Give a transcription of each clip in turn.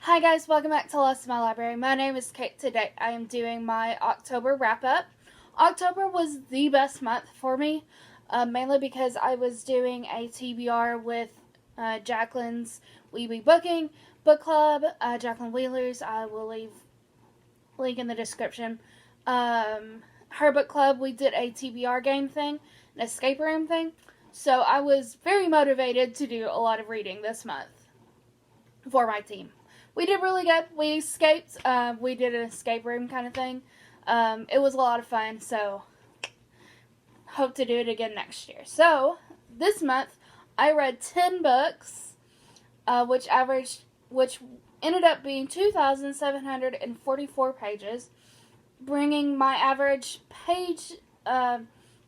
Hi guys, welcome back to Lost in My Library. My name is Kate. Today I am doing my October wrap-up. October was the best month for me, mainly because I was doing a TBR with Jacqueline's Wee Booking Book Club, Jacqueline Wheeler's. I will leave link in the description. Her book club, we did a TBR game thing, an escape room thing, so I was very motivated to do a lot of reading this month for my team. We did really good. We escaped. We did an escape room kind of thing. It was a lot of fun, so hope to do it again next year. So, this month, I read 10 books, which ended up being 2,744 pages, bringing my average page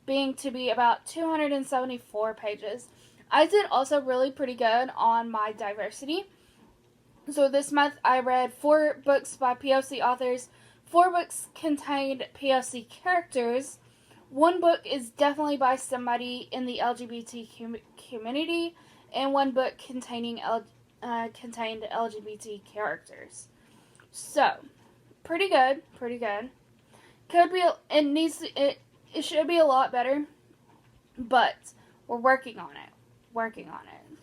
being to be about 274 pages. I did also really pretty good on my diversity. So this month I read 4 books by POC authors, 4 books contained POC characters, 1 book is definitely by somebody in the LGBT community, and 1 book contained LGBT characters. So, pretty good. It should be a lot better, but we're working on it.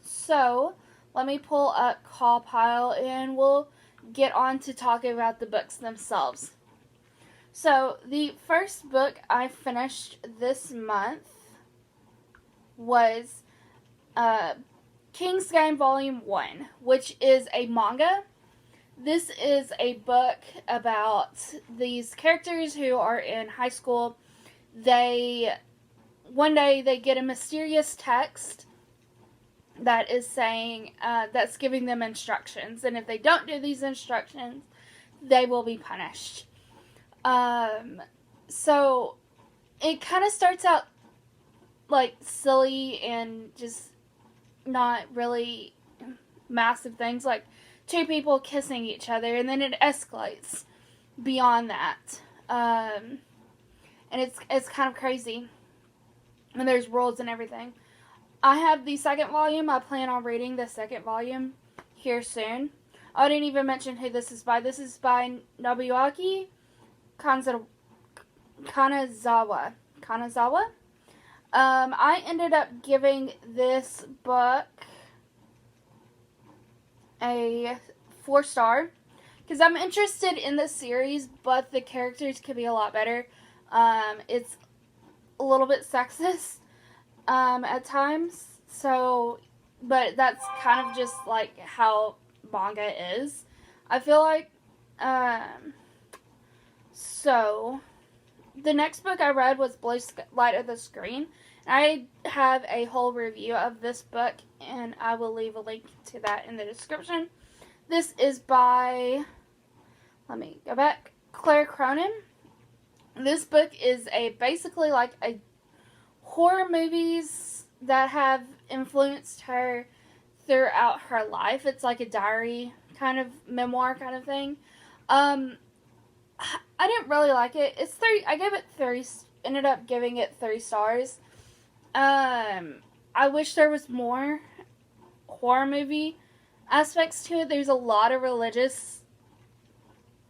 So, let me pull up Call Pile and we'll get on to talking about the books themselves. So, the first book I finished this month was King's Game Volume 1, which is a manga. This is a book about these characters who are in high school. One day they get a mysterious text that is saying, that's giving them instructions. And if they don't do these instructions, they will be punished. So, it kind of starts out, like, silly and just not really massive things. Like, 2 people kissing each other, and then it escalates beyond that. And it's kind of crazy. And there's rules and everything. I have the second volume. I plan on reading the second volume here soon. I didn't even mention who this is by. This is by Nobuaki Kanazawa. I ended up giving this book a 4-star because I'm interested in the series, but the characters could be a lot better. It's a little bit sexist at times, so, but that's kind of just like how manga is, I feel like. So the next book I read was Blue Light of the Screen. I have a whole review of this book, and I will leave a link to that in the description. This is by, let me go back, Claire Cronin. This book is basically like a horror movies that have influenced her throughout her life. It's like a diary kind of memoir kind of thing. I didn't really like it. I gave it 3. Ended up giving it 3 stars. I wish there was more horror movie aspects to it. There's a lot of religious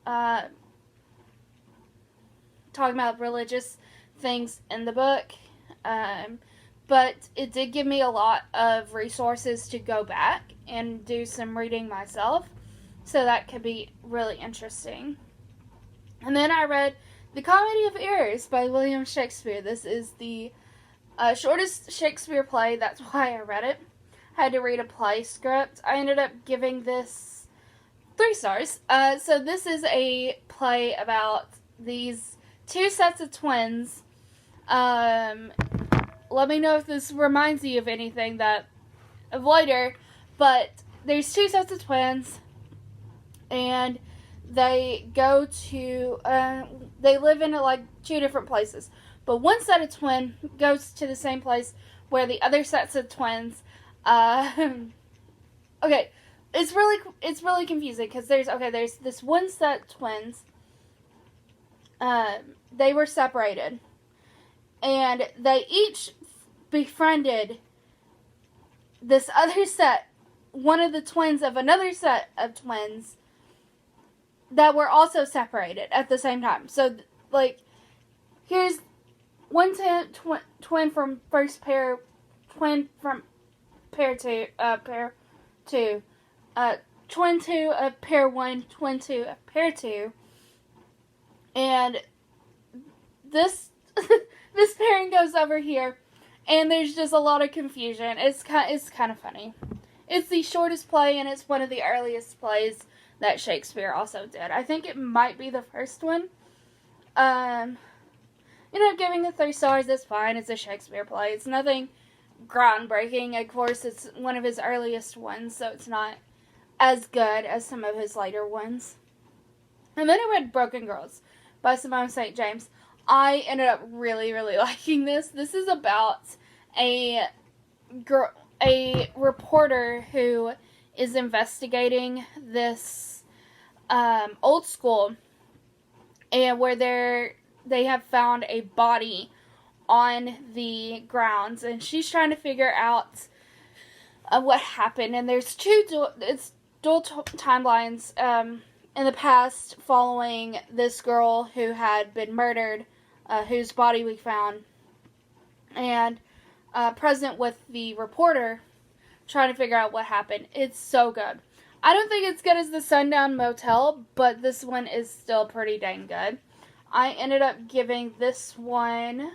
talking about religious things in the book. But it did give me a lot of resources to go back and do some reading myself. So that could be really interesting. And then I read The Comedy of Errors by William Shakespeare. This is the shortest Shakespeare play. That's why I read it. I had to read a play script. I ended up giving this 3 stars. So this is a play about these 2 sets of twins. Let me know if this reminds you of anything of later, but there's 2 sets of twins, and they go to, they live in like 2 different places, but one set of twin goes to the same place where the other sets of twins, okay, it's really confusing, because there's this one set of twins, they were separated, and they each befriended this other set, one of the twins of another set of twins, that were also separated at the same time. So, like, here's one twin from first pair, twin from pair two, twin two of pair one, twin two of pair two, and this this pairing goes over here, and there's just a lot of confusion. It's kind of funny. It's the shortest play, and it's one of the earliest plays that Shakespeare also did. I think it might be the first one. Ended up giving it 3 stars. It's fine. It's a Shakespeare play. It's nothing groundbreaking. Of course, it's one of his earliest ones, so it's not as good as some of his later ones. And then I read Broken Girls by Simone St. James. I ended up really, really liking this. This is about a reporter who is investigating this old school, and where they have found a body on the grounds, and she's trying to figure out what happened. And there's dual timelines in the past following this girl who had been murdered, whose body we found, and present with the reporter trying to figure out what happened. It's so good. I don't think it's good as the Sundown Motel, but this one is still pretty dang good. I ended up giving this one...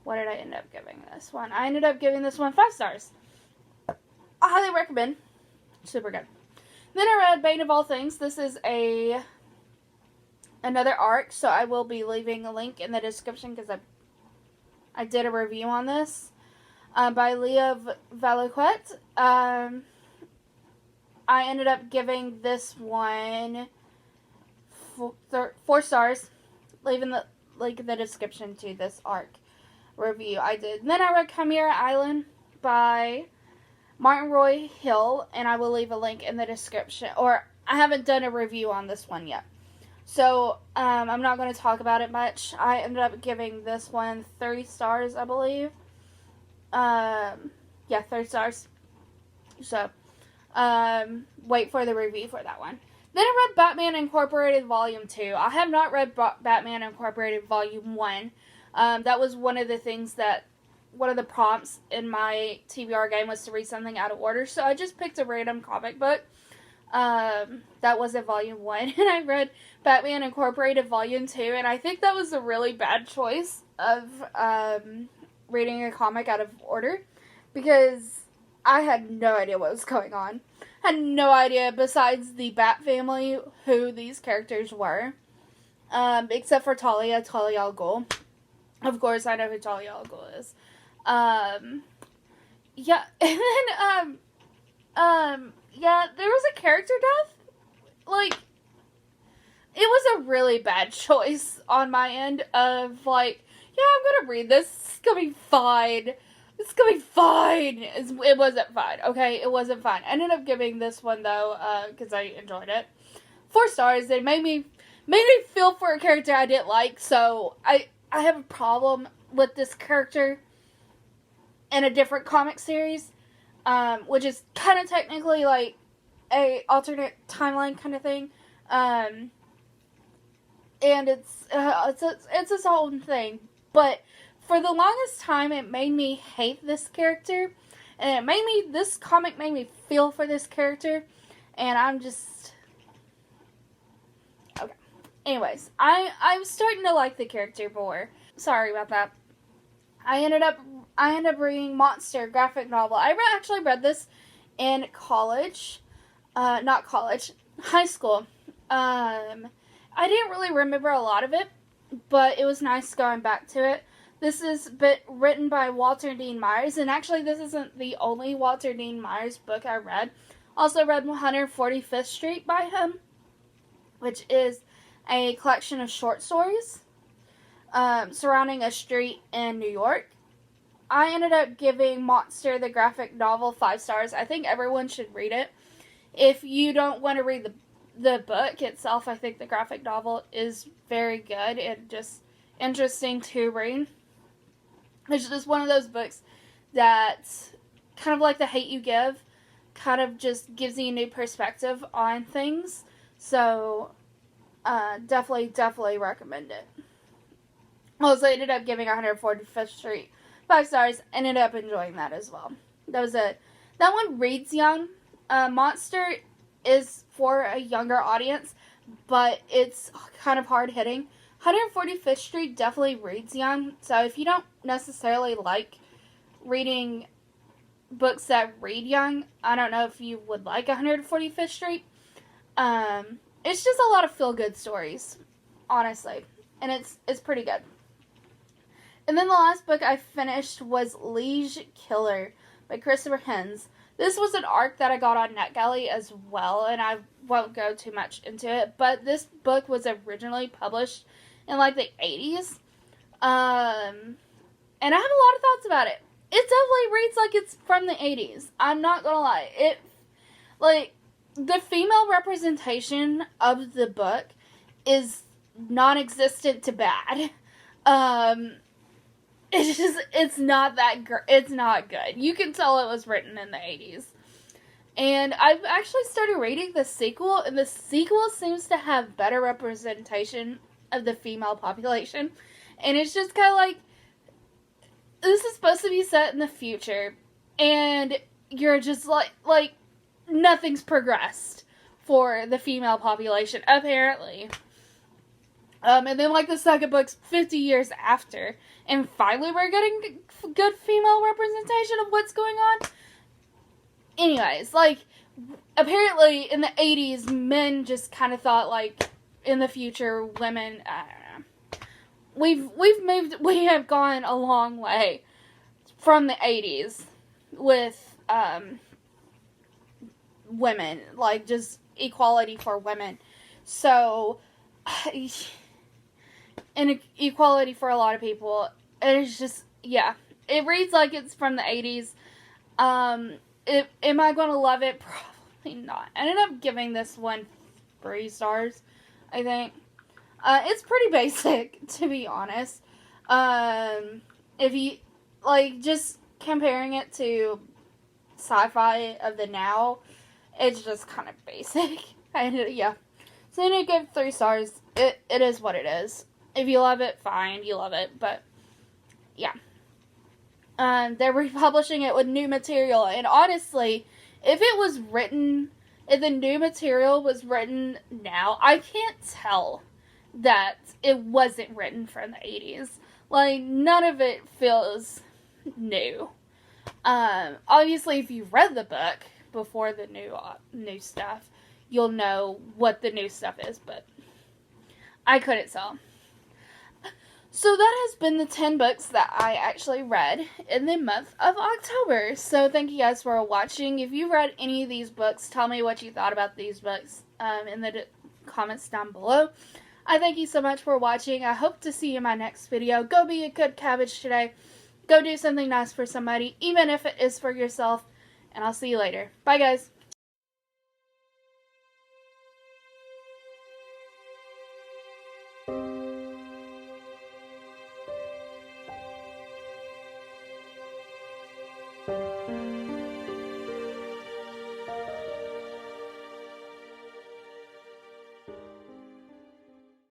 What did I end up giving this one? I ended up giving this one 5 stars. I highly recommend. Super good. Then I read Bane of All Things. This is another arc, so I will be leaving a link in the description because I did a review on this by Leah Valouquette. I ended up giving this one 4 stars, leaving the link in the description to this arc review I did. And then I read Chimera Island by Martin Roy Hill, and I will leave a link in the description. Or, I haven't done a review on this one yet, so I'm not going to talk about it much. I ended up giving this one 3 stars, I believe. Yeah, 3 stars. So, wait for the review for that one. Then I read Batman Incorporated Volume 2. I have not read Batman Incorporated Volume 1. That was one of the prompts in my TBR game was to read something out of order. So I just picked a random comic book. That was at Volume 1. And I read Batman Incorporated Volume 2. And I think that was a really bad choice of reading a comic out of order. Because I had no idea what was going on. Had no idea, besides the Bat family, who these characters were. Except for Talia al Ghul. Of course, I know who Talia al Ghul is. Yeah, and then, yeah, there was a character death. Like, it was a really bad choice on my end of, like, yeah, I'm gonna read this. It's gonna be fine. It's gonna be fine. It wasn't fine, okay? It wasn't fine. I ended up giving this one, though, because I enjoyed it. 4 stars. It made me feel for a character I didn't like, so I have a problem with this character in a different comic series, which is kind of technically like a alternate timeline kind of thing, and it's its own thing. But for the longest time, it made me hate this character, and this comic made me feel for this character, and I'm just okay. Anyways, I'm starting to like the character more. Sorry about that. I ended up reading Monster graphic novel. I actually read this in college. Not college. High school. I didn't really remember a lot of it, but it was nice going back to it. This is written by Walter Dean Myers, and actually this isn't the only Walter Dean Myers book I read. Also read 145th Street by him, which is a collection of short stories surrounding a street in New York. I ended up giving Monster the graphic novel 5 stars. I think everyone should read it. If you don't want to read the book itself, I think the graphic novel is very good and just interesting to read. It's just one of those books that, kind of like The Hate U Give, kind of just gives you a new perspective on things. So, Definitely recommend it. Also, I ended up giving 145th Street 5 stars. Ended up enjoying that as well. That one reads young. Monster is for a younger audience, but it's kind of hard hitting. 145th Street definitely reads young. So if you don't necessarily like reading books that read young, I don't know if you would like 145th Street. It's just a lot of feel-good stories, honestly, and it's pretty good. And then the last book I finished was Liege Killer by Christopher Hens. This was an arc that I got on NetGalley as well, and I won't go too much into it, but this book was originally published in like the 80s, and I have a lot of thoughts about it. It definitely reads like it's from the 80s. I'm not gonna lie. The female representation of the book is non-existent to bad. It's not it's not good. You can tell it was written in the 80s. And I've actually started reading the sequel, and the sequel seems to have better representation of the female population. And it's just kind of like, this is supposed to be set in the future, and you're just like nothing's progressed for the female population, apparently. And then, like, the second book's 50 years after, and finally we're getting good female representation of what's going on. Anyways, like, apparently in the 80s, men just kind of thought, like, in the future, women, I don't know. We have gone a long way from the 80s with, women, like, just equality for women. So, and equality for a lot of people. It's just, yeah. It reads like it's from the 80s. Am I going to love it? Probably not. I ended up giving this one 3 stars, I think. It's pretty basic, to be honest. If you, like, just comparing it to sci-fi of the now, it's just kind of basic. Yeah. So I didn't give 3 stars. It is what it is. If you love it, fine, you love it, but, yeah. They're republishing it with new material, and honestly, if the new material was written now, I can't tell that it wasn't written from the 80s. Like, none of it feels new. Obviously, if you read the book before the new stuff, you'll know what the new stuff is, but I couldn't tell. So that has been the 10 books that I actually read in the month of October. So thank you guys for watching. If you read any of these books, tell me what you thought about these books in the comments down below. I thank you so much for watching. I hope to see you in my next video. Go be a good cabbage today. Go do something nice for somebody, even if it is for yourself. And I'll see you later. Bye, guys.